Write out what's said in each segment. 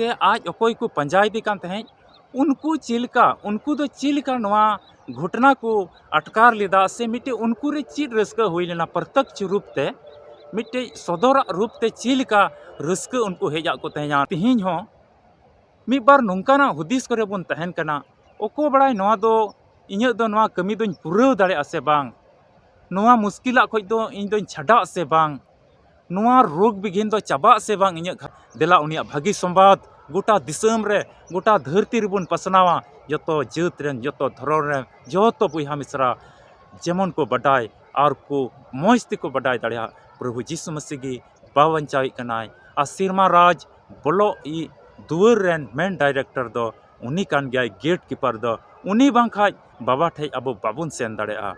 से आज अकोय को पंजायदी कान तहें उनको चिलका उनको दो चिलका नवा घटना को अटकार लेदा से मिटे उनको रे चीज रस्क हुई लेना प्रत्यक्ष रूप ते मिटे सदर रूप ते चिलका रस्क उनको हेजा को तहें तिहिन हो मिद बार नोंकाना हुदिस करे बन तहेन कना ओको बड़ाय नवा दो इᱧ दो नवा कमी दोኝ पुराव दाड़े से बांग नवा मुश्किला खोज दो इन दोኝ छाड़ा से बांग नवा रोग बिघिन दो चाबा से बांग इन देला उनिया भागी संवाद गोटा दिसम रे गोटा धरती रेबन पसनावा जतो जात रेन जतो धरण रे जतो बुहा मिश्रा जेमन को बडाय और को मौजती को बडाय दाड़िया प्रभु यीशु मसीह गी बावंचावी कनाय आ सिरमा राज बोलो ई दुआर रेन मेन डायरेक्टर दो उनी कान गया गेट कीपर दो उनी बांखाय बाबा ठे अब बाबुन सेन दाड़ेआ।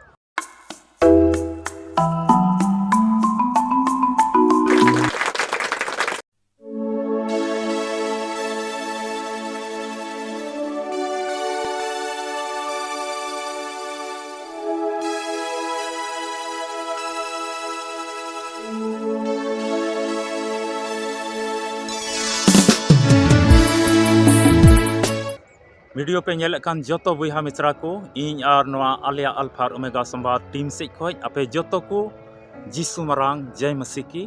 वीडियो पे नेलकान जतो बुहा मित्रा को इन और नवा आलिया अल्फा ओमेगा संवाद टीम से खोज आपे जतो को जीसु मरांग जय मसीह की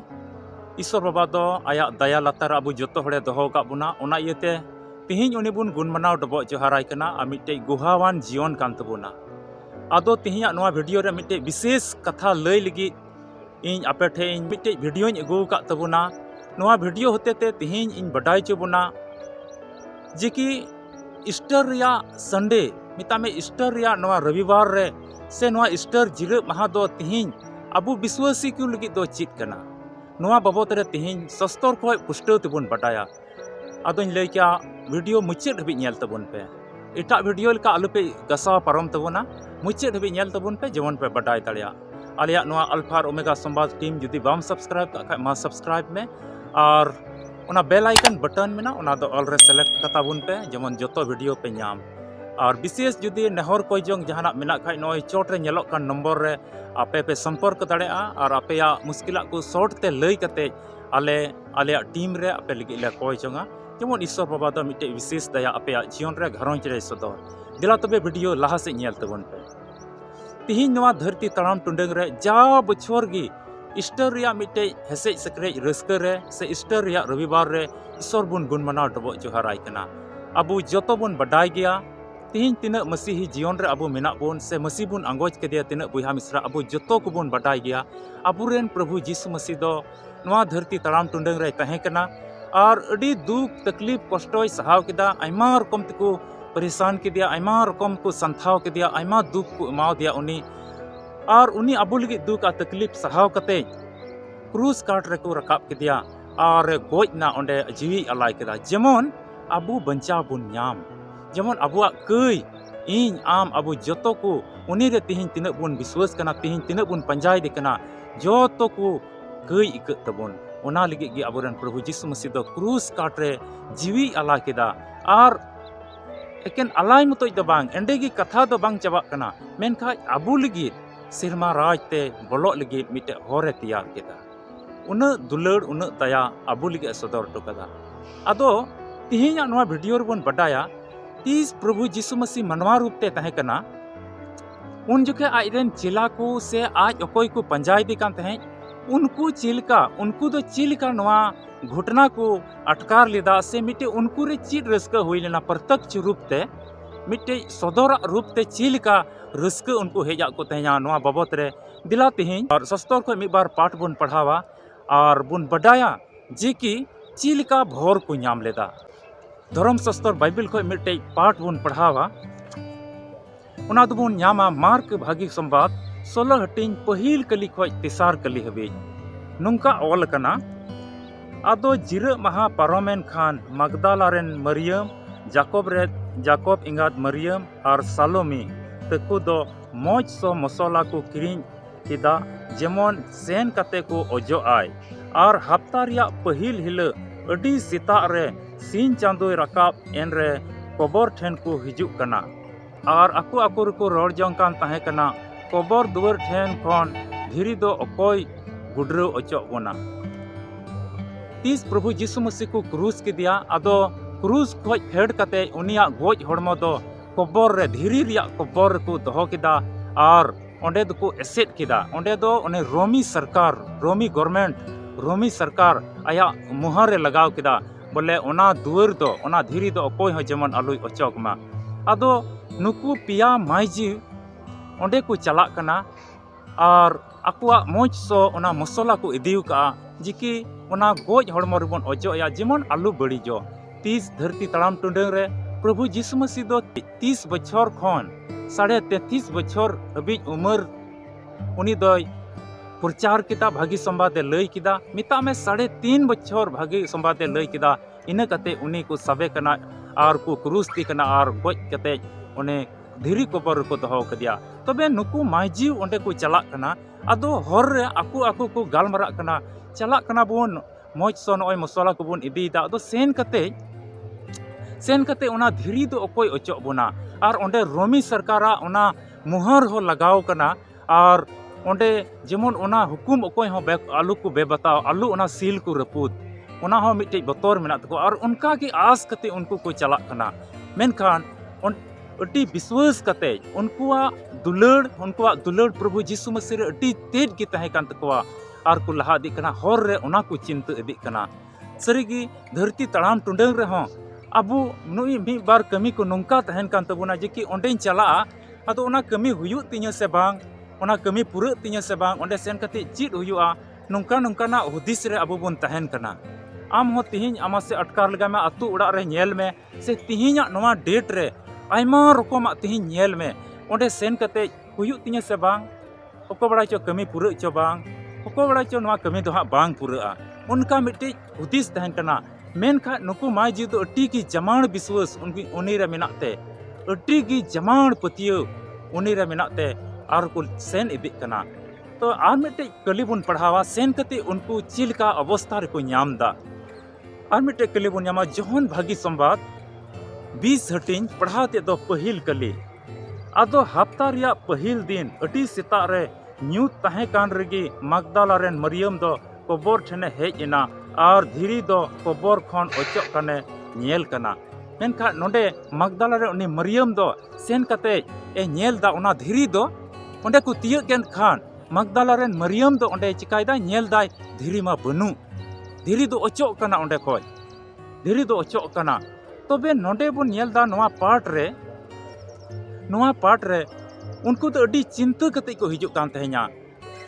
ईश्वर बाबा दो आया दया लतार अब जतो हड़े दोहो का बुना ओना इयते तिहिन उनी बुन गुण मनाव डबो जोहाराय कना आ मिटे गुहावान जीवन कान तबुना आदो तिहिया नवा वीडियो रे मिटे विशेष कथा लय लगी इन आपे ठे इन मिटे वीडियो अगू का तबुना नवा वीडियो होते ते तिहिन इन बडाय चबुना जे कि ईस्टर रिया संडे मिता में ईस्टर रिया नवा रविवार रे से नवा ईस्टर जिरे महा दो तिहिन अबु विश्वासी को लगी दो चित कना नवा बाबत रे तिहिन सस्तर को पुष्टो तबुन बटाया आदों लय क्या वीडियो मुचाद हबी नेल तबुन पे एटा वीडियो लका आलुपे गसा पारम तबुना मुचाद हबी नेल तबुन पे जेमन पे बटाय दाड़िया आलिया नवा अल्फा ओमेगा संवाद टीम जुदी बाम सब्सक्राइब का मा सब्सक्राइब में और उना बेल आइकन बटन में ना उना दो ऑल रे सेलेक्ट कताबुन पे जेमन जतो वीडियो पे नाम और विशेष जुदी नेहर कोई जोंग जहाना मेना खाय नोय चोट रे नेलोक कान नंबर रे आपे पे संपर्क दाड़ेआ और आपेया मुश्किला को शॉर्ट ते लय कते आले टीम रे आपे लगी ले कोय जोंगा जेमन ईश्वर बाबा दो मिटे विशेष दया आपेया जीवन रे घरोंज रे सदर दिला तबे वीडियो लाहा से नेल तबन पे तिहिन नवा धरती तड़ाम टुंडंग रे जा बछोर गी ईस्टर रिया मिटे हेसे सकरेज रस्कर रे से ईस्टर रिया रविवार रे ईश्वर बुन गुण मनाव डबो जोहाराय कना अबु जतो बुन बडाय गया तिहिन तिना मसीही जीवन रे अबु मेना बुन से मसीह बुन आंगोज केदिया तिना बुहा मिश्रा अबु जतो को बुन बडाय गया अबुरेन प्रभु यीशु मसीह दो नवा धरती तड़ाम टुंडंग रे तहे कना और अडी दुख तकलीफ कष्टोय सहाव केदा आयमा रकम तको परेशान केदिया आयमा रकम को संथाव केदिया आयमा दुख को एमाव दिया उनी और उनी अबु लगी दुख आ तकलीफ सहाव कते क्रूस काट रे को रकाब केदिया और गोज ना ओंडे जीवी अलाय केदा जेमन अबु बंचा बुन नाम जेमन अबुआ कई इन आम अबु जतो को उनी रे तिहिन तिना बुन विश्वास कना तिहिन तिना बुन पंजाय दे कना जतो को कई इक तबुन ओना लगी गे अबुरन प्रभु यीशु मसीह दो क्रूस काट रे जीवी अलाय केदा और एकेन अलाय मतोय दो बांग एंडे गी कथा दो बांग चाबा कना मेनखा अबु लगी सिरमा राज ते बोलो लगी मिटे होरे तैयार केदा उन दुलड़ उन दया अबु लगी सदर टोकदा आदो तिहिना नवा वीडियो रे बन बडाया तीस प्रभु यीशु मसीह मनवा रूप ते तहे कना उन जुके आइरेन चिला को से आज अकोय को पंजाय दी कान तहे उनको चिलका उनको दो चिलका नवा घटना को अटकार लेदा से मिटे उनको रे चीज रस्क हुई लेना प्रत्यक्ष रूप ते मिटे सदर रूप ते चिलका रस्क उनको हेजा को तहेया नवा बाबत रे दिला तिहिन और सस्तर को मिद बार पाठ बुन पढ़ावा और बुन बडाया जे कि चिलका भोर को नाम लेदा धर्म सस्तर बाइबल को मिटे पाठ बुन पढ़ावा उना दो बुन नामा मार्क भागी संवाद 16 हटिंग पहिल कली खोज तेसार कली हबी नुंका ऑल कना आदो जिरा महा पारोमेन खान मगदाला रेन मरियम जाकोब इंगाद मरियम और सालोमी तको दो मौज सो मसला को किरिंग किदा जेमन सेन कते को ओजो आय और हफ्ता रिया पहिल हिल अडी सीता रे सीन चांदोय रकाब एन रे कबर ठेन को हिजु कना और आको आको को रोड जोंग कान ताहे कना कबर दुआर ठेन खन धीरी दो अकोय गुडरो अचो बना तीस प्रभु यीशु मसीह को क्रूस के दिया आदो क्रूज खोज फेड कते उनिया गोज हड़मो दो कबर रे धीरी रिया कबर को दोहो किदा और ओंडे दो एसेट किदा ओंडे दो ओने रोमी गवर्नमेंट रोमी सरकार आया मुहार रे लगाव किदा बोले ओना दुआर दो ओना धीरी दो अकोय हो जेमन आलुय अचोक मा आदो नुकु पिया माइजी ओंडे को चला कना और आकुआ मोज सो ओना मसला को इदिउ का जिकी ओना गोज हड़मो रेबन अजोया जेमन आलू बड़ीजो 30 धरती तड़ाम टुंडंग रे प्रभु यीशु मसीह दो 30 बछर खन 33.5 बछर हबी उमर उनी दो प्रचार किदा भागी संवादे लई किदा मिता में 3.5 बछर भागी संवादे लई किदा इना कते उनी को सबे कना और को क्रूस ती कना और गोज कते उन्हें धीरी कबर को दहो कदिया तबे नुकु माइजी ओंडे को चला कना आदो हर रे आकु को गालमरा कना चला कना बोन मोज सो नय मसला को बोन इदीदा आदो सेन कते ओना धीरी दो अकोय अचो बोना और ओंडे रोमी सरकारा ओना मुहर हो लगाव कना और ओंडे जेमन ओना हुकुम अकोय हो आलू को बेबताव आलू ओना सील को रपूद ओना हो मिटे बतौर मेना तको और उनका की आस कते उनको को चला कना मेनखान अटी विश्वास कते उनकुआ दुलड़ प्रभु यीशु मसीह रे अटी तेज की तहे कान तकोआ और को लहा दी कना हर रे ओना को चिंता इदी कना सरीगी धरती तड़ाम टुंडंग रे हो अबु नुई मी बार कमी को नोंका तहन कान तबुना जे कि ओंडेन चला आदो ओना कमी हुयु तिnya से बांग ओना कमी पुरा तिnya से बांग ओंडे सेन कते चित हुयुआ नोंका ना हुदिस रे अबु बोन तहन कना आम हो तिहिन आमा से अटकार लगा में अतु उड़ा रे नेल में से तिहिना नोवा डेट रे आयमा रकम तिहिन नेल में ओंडे सेन कते हुयु तिnya से बांग ओको बड़ा चो कमी पुरा चो बांग ओको बड़ा चो नोवा कमी दो हा बांग पुरा उनका मिट्टी हुदिस तहन कना मेनखा नुकु माइजी तो अटी की जमाण विश्वास उनी रे मिनाते अटी की जमाण पतियो उनी रे मिनाते और को सेन इदी कना तो आर मिटे कली बुन पढ़ावा सेन कते उनको चिल का अवस्था रे को न्यामदा आर मिटे कली बुन न्यामा जोहन भागी संवाद 20 हटिन पढ़ाते दो पहिल कली आदो हफ्ता रिया पहिल दिन अटी सेता रे न्यू तहे कान रेगी मगदाला रेन मरियम दो कबर ठने हेज एना और धीरी दो कबर खन अचोक कने नेल कना मेनखा नोंडे मगदाला रे उनी मरियम दो सेन कते ए नेल दा ओना धीरी दो ओंडे को तिय गेन खान मगदाला रेन मरियम दो ओंडे चिकायदा नेल दाय धीरी मा बनु धीरी दो अचोक कना ओंडे खोय धीरी दो अचोक कना तबे नोंडे बन नेल दा नोवा पार्ट रे उनको तो अडी चिंता कते को हिजुक कान तहे냐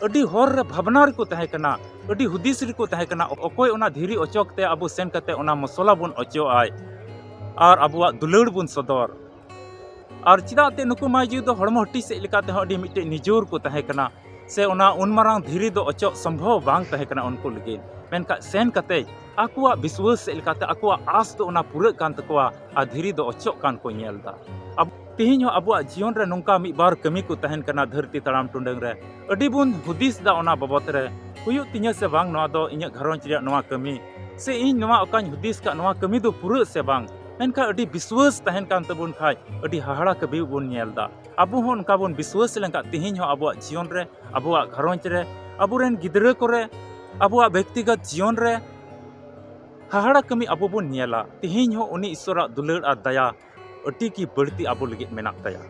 अडी हर रे भावना रे को तहे कना अडी हुदिस रे को तहे कना अकोय ओना धीरी अचोक ते अबु सेन कते ओना मसला बुन अचो आय और अबुआ दुलड़ बुन सदर और चिदा ते नुकु माइजी दो हड़मो हटी से लेकाते हो अडी मिटे निजोर को तहे कना से ओना उन मारांग धीरी दो अचो संभव बांग तहे कना उनको लगे मेनका सेन कते आकुआ विश्वास से लेकाते आकुआ आस दो ओना पूरा कान तकोआ आ धीरी दो अचो कान को नेलदा अब तिहिन हो अबुआ जीवन रे नोंका मी बार कमी को तहन कना धरती तड़ाम टुंडंग रे अडी बुन हुदिस दा ओना बाबत रे हुयु तिnya से बांग नवा दो इnya घरोंच रे नवा कमी से इन नवा अकान हुदिस का नवा कमी दो पूरा से बांग मेनका अडी विश्वास तहन कान तबुन खाय अडी हाहाड़ा कबी बुन नेलदा अबु हो उनका बुन विश्वास लेंका तिहिन हो अबुआ जीवन रे अबुआ घरोंच रे अबुरेन गिदरा करे अबुआ व्यक्तिगत जीवन रे हाहाड़ा कमी अबु बुन नेला तिहिन हो उनी ईश्वरा दुलड़ आ दया अटी की बढ़ती आबो लगे मेना तया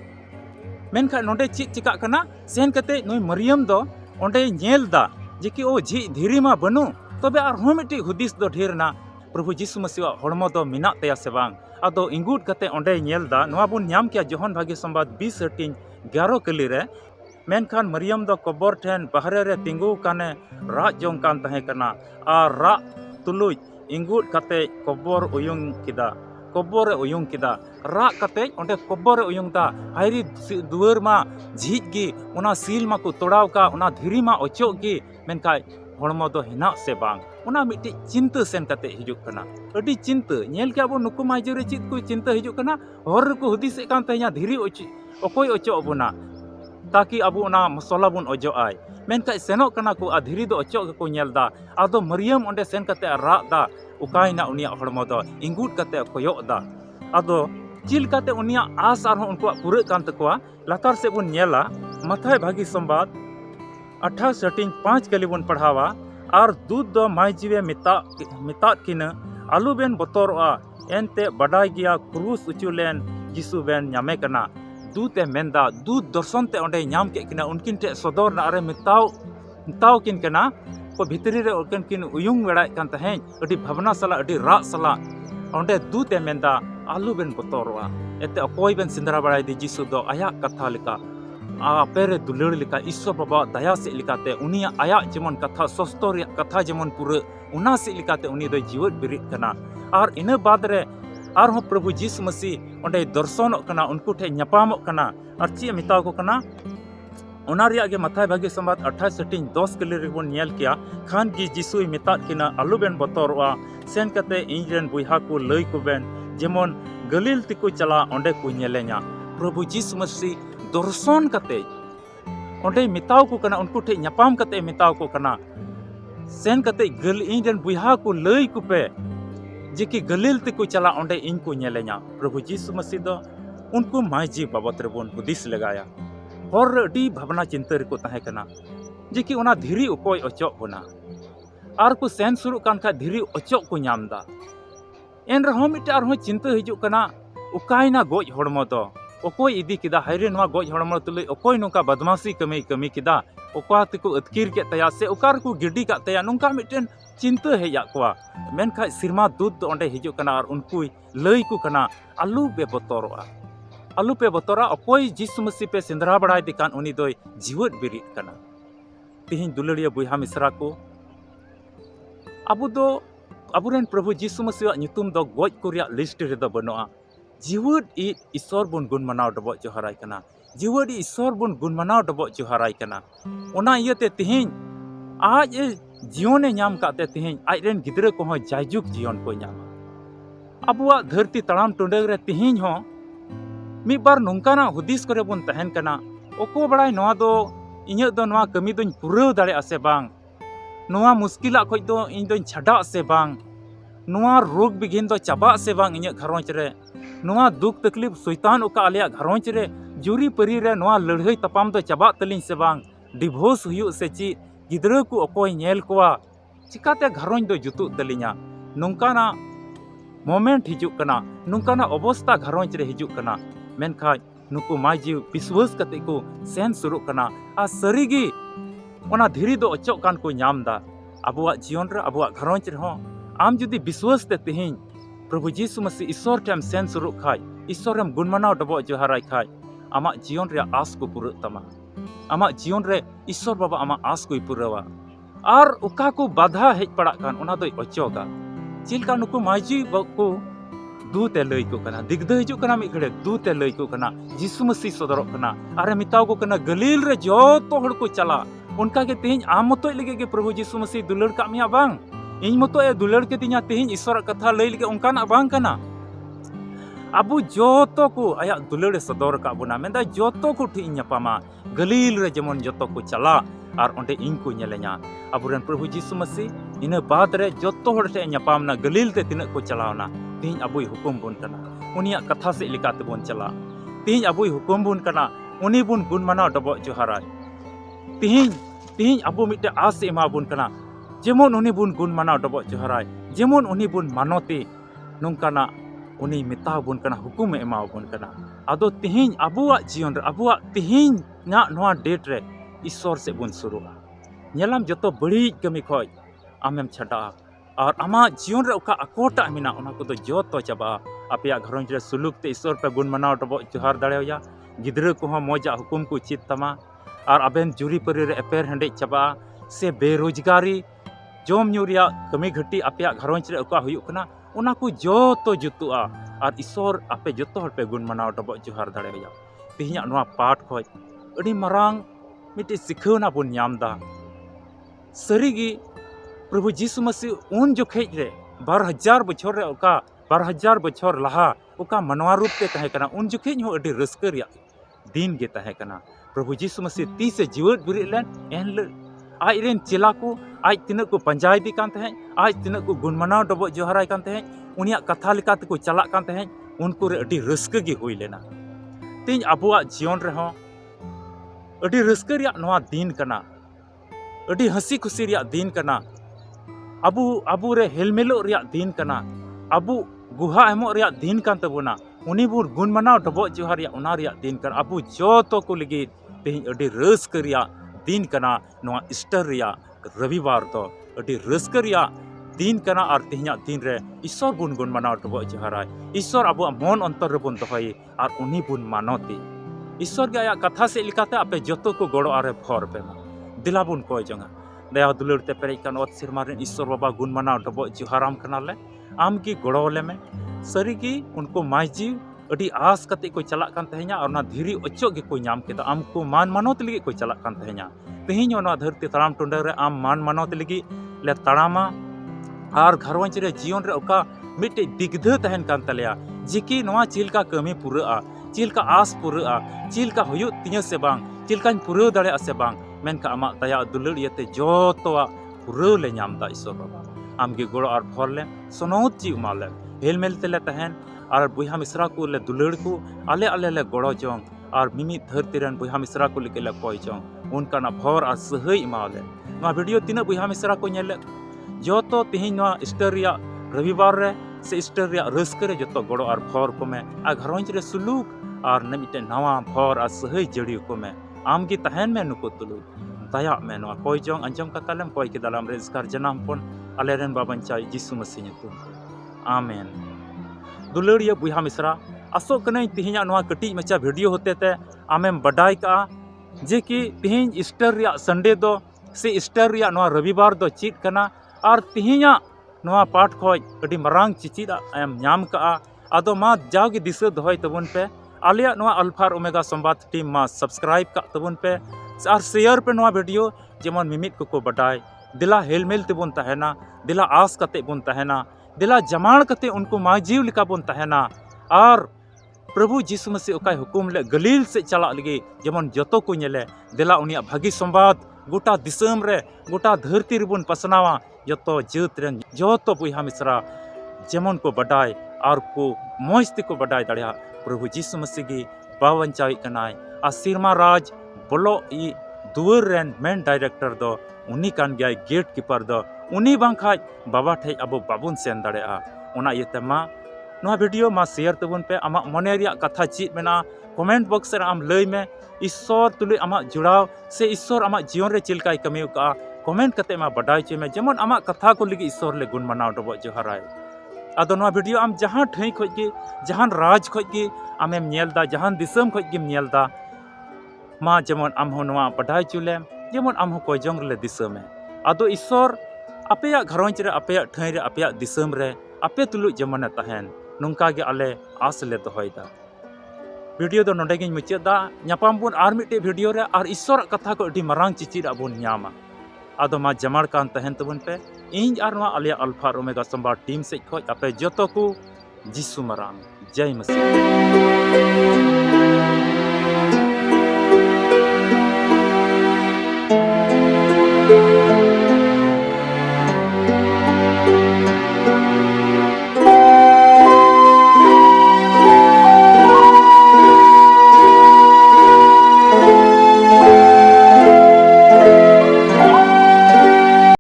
मेनखा नोंडे चित चिका कना सेन कते नोय मरियम दो ओंडे नेलदा जे कि ओ झी धीरी मा बनु तबे आर हो मिटी हुदिस दो ढेरना प्रभु यीशु मसीह हड़मो दो मेना तया से बांग आदो इंगुट कते ओंडे नेलदा नवा बुन न्याम किया जोहन भागी संवाद 20 हटिन 11 कली रे मेनखान मरियम दो कबर ठेन बहरे रे तिंगु काने राज जोंग कान तहे कना आर रा तुलुज इंगुट कते कबर उयुंग किदा कबर उयुंग किदा रा कते ओंडे कबर उयुंग दा हायरी दुआर मा झीज गी ओना सील मा को तोड़ाव का ओना धीरी मा अचोक गी मेनखाय हड़मो दो हिना से बांग ओना मिट्टी चिंता सेन कते हिजुक कना अडी चिंता नेल के अबो नुकु माइजरे चित को चिंता हिजुक कना हर को हुदिस कान तहे냐 धीरी अकोय अचोक बोना ताकि अबो ओना मसला बुन अजो आय मेनखाय सेनोक कना को आ धीरी दो अचोक को नेलदा आदो मरियम ओंडे सेन कते रा दा उकायना उनिया हड़मो दो इंगुट कते कोयोक दा आदो चिल कते उनिया आस आर उनको पूरा कान तकोआ लातार से बुन नेला मथाय भागी संवाद 28 हटिन 5 कली बुन पढ़ावा और दूध दो माई जीवे मिता किना आलू बेन बतौरवा एनते बडाई गया क्रूस उचुलेन जिसु बेन नामे कना दूते मेंदा दूत दर्शन ते ओंडे नाम के किना उनकिन ते सदर ना अरे मिताव किन कना को भितरी रे उनकिन किन उयुंग बेड़ाय कान तहें अडी भावना सला अडी रा सला ओंडे दूते मेंदा आलू बेन बतौरवा एते अकोय बेन सिंदरा बड़ाई दी जिसु दो आया कथा लिका पेरे दुलड़ लिका ईश्वर बाबा दया से लिकाते उनिया आया जेमन कथा सस्तर कथा जेमन पूरे उना से लिकाते उनी दो जीवत बिरित कना और इन बाद रे आर हो प्रभु जीसु मसीह ओंडे दर्शनों कना उनको ठे ᱧᱟᱯᱟᱢᱚᱜ कना और ची मिताव को कना ओना रिया गे मथाय भागे संबाद 28:10 के लिए बन नेल किया खान की जीसुई मिता किना आलू बेन बतौरवा सेन कते इंजन बुहा को लई को बेन जेमन गलील तिको चला ओंडे को नेले냐 प्रभु जीसु मसीह दर्शन कते ओंडे मिताव को कना उनको ठे ᱧᱟᱯᱟᱢ कते मिताव को कना सेन कते गल इंजन बुहा को लई को पे जेकी गलील तिको चला ओंडे इन को नेले냐 प्रभु जीसु मसीह दो उनको मायजी बाबत रे बोन हुदिस लगाया और अडी भावना चिंता रे को ताहे कना जेकी ओना धीरी उकोय अचोक बोना आर को सेन सुरु कान खा धीरी अचोक को नामदा एन रहो मिटे आर हो चिंता हिजु कना उकायना गोज हड़मो दो ओकोय इदी किदा हायरे नवा गोज हड़मो तुले ओकोय नोका बदमाशी कमी किदा ओका तिको अतकीर के तया से ओकार को गिडी का तया नोका मिटेन चिंता हेया कोआ मेनखा सिरमा दूध ओंडे हिजु कना और उनको लई को कना आलू पे बतौरा अकोय जीसु मसीह पे सिंदरा बड़ाई दिकान उनी दोय जीवत बिरित कना तिहिन दुलड़िया बुहा मिश्रा को अबु दो अबुरेन प्रभु जीसु मसीह नितुम दो गोज को रिया लिस्ट रे दो बनुआ जीवत ईश्वर बुन गुण मनाव डबो जोहराय कना जीवत ईश्वर बुन गुण मनाव डबो जोहराय कना ओना इयते तिहिन आज जीवने नाम काते तिहिन आज रेन गिदरे को हो जायजुक जीवन को नामा अबुआ धरती तड़ाम टुंडग रे तिहिन हो मिद बार नोंकाना हुदिस करे बन तहन कना ओको बड़ाय नोआ दो इᱧ दो नोआ कमी दोኝ पुराव दाड़े आसे बांग नोआ मुश्किला खोज दो इन दोኝ छाडा से बांग नोआ रोग बिघिन दो चाबा से बांग इᱧ घरोंच रे नोआ दुख तकलीफ शैतान ओका आलिया घरोंच रे जुरी परी रे नोआ लड़हई तपाम दो चाबा तलिኝ से बांग डिवोर्स हुयु से ची गिदरा को अकोय नेल कोआ चिकाते घरोंच दो जुतु तलिñा नोंकाना मोमेंट हिजुक कना नोंकाना अवस्था घरोंच रे हिजुक कना मेनखा नुकु माजी विश्वास कते को सेन सुरु कना आ सरीगी ओना धीरी दो अचोक कान को नामदा अबुआ जीवन रे अबुआ घरोंच रे हो आम जुदी विश्वास ते तिहिन प्रभु जीसु मसीह ईश्वर टेम सेन सुरु खाय ईश्वर रेम गुण मनाव डबो जोहाराय खाय आमा जीवन रे आस को पुरु तमा आमा जीवन रे ईश्वर बाबा आमा आस को पुरवा और उका को बाधा हेज पड़ा कान ओना दोय अचोका चिलका नुकु माजी को दूते लई को कना दिगदा हिजु कना मि घड़े दूते लई को कना जीसु मसीह सदरो कना अरे मिताव को कना गलील रे जोतो हड़ को चला उनका के तिहिन आम मतो लगे के प्रभु जीसु मसीह दुलड़ का मिया बांग इन मतो ए दुलड़ के तिया तिहिन ईश्वर कथा लई लगे उनका ना बांग कना अबु जोतो को आया दुलड़ सदर का बुना मेंदा जोतो को ठी ᱧᱟᱯᱟᱢᱟ गलील रे जेमन जोतो को चला और ओंडे इन को नेले냐 अबुरेन प्रभु जीसु मसीह इना बाद रे जोतो हड़ ते ᱧᱟᱯᱟᱢना गलील ते तिना को चलावना तिहिन अबुई हुकुम बुन कना उनिया कथा से लिकाते बोन चला तिहिन अबुई हुकुम बुन कना उनी बुन गुण मनाव डबो जोहाराय तिहिन अबु मिटे आस एमा बुन कना जेमन उनी बुन गुण मनाव डबो जोहाराय जेमन उनी बुन मानोती नोंकाना उनी मिताव बुन कना हुकुम एमा बुन कना आदो तिहिन अबुआ जीवन रे अबुआ तिहिन ना नोआ डेट रे ईश्वर से बुन सुरुआ नेलाम जतो बड़ी कमी खोय आमेम छाडा और आमा जीवन रे उका अकोटा मिना ओना को जोतो चाबा अपया घरोंज रे सुलुक ते ईश्वर पे गुण मनाव डबो जोहार दाड़ेया गिदरा को मोजा हुकुम को चित तमा और अबेन जुरी परी रे एपेर हंडे चाबा से बेरोजगारी जोम न्यूरिया कमी घटी अपया घरोंज रे उका हुयु कना ओना को जोतो जुतुआ और ईश्वर आपे जोतो हर पे गुण मनाव डबो जोहार दाड़ेया तिहिया नोआ पाठ खोज अडी मरांग मिटे सिखना बुन नामदा सरीगी प्रभु जीसु मसीह उन जोखेज रे 12,000 बछर रे ओका 12,000 बछर लहा ओका मनवा रूप ते तहे कना उन जोखेज हो अडी रस्कर या दिन गे तहे कना प्रभु जीसु मसीह ती से जीवत बिरि लेन एन आज रेन चिला को आज तिना को पंजाय दी कान तहे आज तिना को गुण मनाव डबो जोहाराय कान तहे उनिया कथा लेकाते को चला कान तहे उनको रे अडी रस्कर गे हुई लेना तिन अबुआ जीवन रे हो अडी रस्कर या नवा दिन कना अडी हंसी खुशी रिया दिन कना abu re helmelo riak din kana, abu guha emok riak din kan tabuna, uni bur gun manau dobok johar riak una riak din kan, abu joto ko ligit tehin adi rauska riak din kana noa Easter riak Rabibar do adi rauska riak दिन कना और तिहिया दिन रे ईश्वर बुन गुन मानाव डबो जोहाराय ईश्वर अब मन अंतर रे बुन दहय और उनी बुन मानती ईश्वर के आया कथा से लिखाते आपे जतो को गड़ो आरे भर पे दिला बुन कोय जंगा दया दुलर ते पेरे कान ओत सिरमा रे ईश्वर बाबा गुन मानाव डबो जोहाराम कनाले आम की गड़ो ले में सरी की उनको माइजी अडी आस कते को चला कान तहे냐 और ना धीरी अचो के कोई नाम केदा आम को मान मानोत लगी कोई चला कान तहे냐 तेहिñ ओना धरती तराम टुंडे रे आम मान मानोत लगी ले तड़ामा और घरवंच रे जीवन रे ओका मिटे दिग्ध तहन कान तलेया जिकी नवा चिलका कमी पुरा चिलका आस पुरा चिलका हुयु तिया से बांग चिलका पुरा दाड़े से बांग मेनका आमा दया दुलड़ यते जोतोआ पुरा ले नाम दा ईश्वर बाबा आमगे गोड़ो और फल ले सोनौत जी उमाले हेलमेल तेले तहन और बुहा मिश्रा को ले दुलड़ को आले आले ले गोड़ो जोंग और मिमी धरती रन बुहा मिश्रा को लेके ले कोय जोंग उनका ना भर और सहई इमाले ना वीडियो तीना बुहा मिश्रा को नेले जोतो तिहिñ नवा ईस्टर रिया रविवार रे से ईस्टर रिया रस्क रे जोतो गोड़ो और भर को में आ घरवंच रे सुलूक और नमिटे नवा भर और सहई जड़ी को में आमगी तहन में नुको तुलु दया में नवा कोय जोंग अंजम कतालम कोय के दालाम रे इसकार जनाम पन आलेरन बाबंचाई यीशु मसीह ᱧᱩᱛᱩᱢ आमेन दुलड़िया बुहा मिश्रा आसो कने तिहिñा नवा कटी मचा वीडियो होते ते आमेम बडाई का जे कि तिहिñ ईस्टर रिया संडे दो से ईस्टर रिया नवा रविवार दो चीत कना और तिहिñा नवा पाठ खोज अडी मरांग चिचिदा एम नाम का आदो मा जागे दिशा दोहय तबन पे आलिया नवा अल्फार ओमेगा संवाद टीम मा सब्सक्राइब का तबन पे और शेयर पे नवा वीडियो जेमन मिमित को बडाय दिला हेलमेल तेबन तहना दिला आस कते बन तहना दिला जमाण कते उनको माजीव लिका बन तहना और प्रभु यीशु मसीह ओकाय हुकुम ले गलील से चला लगे जेमन जतो को नेले दिला उनिया भागी संवाद गोटा दिसम रे गोटा धरती रिबन पसनावा जतो जत रेन जतो बुहा मिश्रा जेमन को बडाय और को मोजती को बडाय दाड़िया प्रभु यीशु मसीह की बावंचाई कनाय आ सिरमा राज बोलो ई दुवर रेन मेन डायरेक्टर दो उनी कान गया गेट कीपर दो उनी बांखाय बाबा ठे अब बाबुन सेन दाड़ेआ ओना इयते मा नवा वीडियो मा शेयर तबन पे आमा मने रिया कथा चीत मेना कमेंट बॉक्स रे आम लय में ईश्वर तुले आमा जुड़ाव से ईश्वर आमा जीवन रे चिलकाय कमी का कमेंट कते मा बडाय चे में जेमन आमा कथा को लगी ईश्वर ले गुण मनाव डबो जोहाराय आदो नवा वीडियो आम जहां ठई खोज के जहां राज खोज के आमेम नेलदा जहां दिसम खोज के नेलदा मा जेमन आम हो नवा बडाय चुले जेमन आम हो कोय जंग ले दिसम में आदो ईश्वर अपेया घरवंच रे अपेया ठई रे अपेया दिसम रे आपे तुलु जमन तहन नोंका गे आले आस ले दोहयदा वीडियो दो नोंडे गिन मुचादा ᱧᱟᱯᱟᱢ बुन आर मिटे वीडियो रे और ईश्वर कथा को अडी मरांग चिचिरा बुन ᱧᱟᱢᱟ आदो मा जमाड़ कान तहन तबन पे इंज आर नवा आलिया अल्फा ओमेगा संवाद टीम से खोज आपे जतो को यीशु मरांग जय मसीह